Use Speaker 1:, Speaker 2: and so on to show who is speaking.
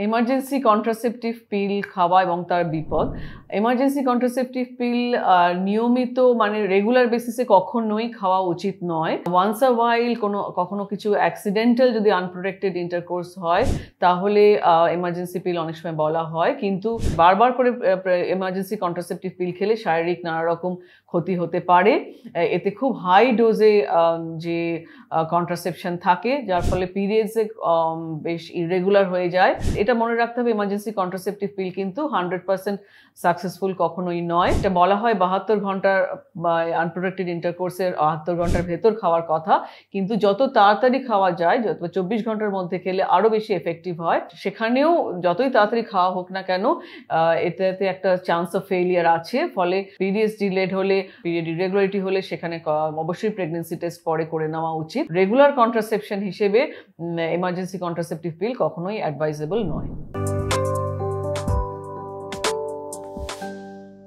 Speaker 1: Emergency contraceptive pill খাওয়া এবং তার বিপদ। এমার্জেন্সি কন্ট্রাসেপটিভ পিল নিয়মিত মানে রেগুলার বেসিসে কখনোই খাওয়া উচিত নয়। ওয়ান্স আ ওয়াইল কখনো কিছু অ্যাক্সিডেন্টাল যদি আনপ্রোটেক্টেড ইন্টারকোর্স হয় তাহলে এমার্জেন্সি পিল অনেক সময় বলা হয়, কিন্তু বারবার করে এমার্জেন্সি কন্ট্রাসেপটিভ পিল খেলে শারীরিক নানা রকম ক্ষতি হতে পারে। এতে খুব হাই ডোজে যে কন্ট্রাসেপশন থাকে, যার ফলে পিরিয়ডসে বেশ ইরেগুলার হয়ে যায়। এটা মনে রাখতে হবে, এমার্জেন্সি কন্ট্রাসেপটিভ পিল কিন্তু 100% সাকসেসফুল কখনোই নয়। এটা বলা হয় 72 ঘন্টার বা আনপ্রোটেক্টেড ইন্টারকোর্সের 72 ঘন্টার ভেতর খাওয়ার কথা, কিন্তু যত তাড়াতাড়ি খাওয়া যায়, যত 24 ঘন্টার মধ্যে খেলে আরও বেশি এফেক্টিভ হয়। সেখানেও যতই তাড়াতাড়ি খাওয়া হোক না কেন, এটাতে একটা চান্স অফ ফেলিয়ার আছে। ফলে পিরিয়ডস ডিলেড হলে, পিরিয়ড ইরেগুলারিটি হলে সেখানে অবশ্যই প্রেগনেন্সি টেস্ট পরে করে নেওয়া উচিত। রেগুলার কন্ট্রাসেপশন হিসেবে এমার্জেন্সি কন্ট্রাসেপটিভ পিল কখনোই অ্যাডভাইজেবল নয়।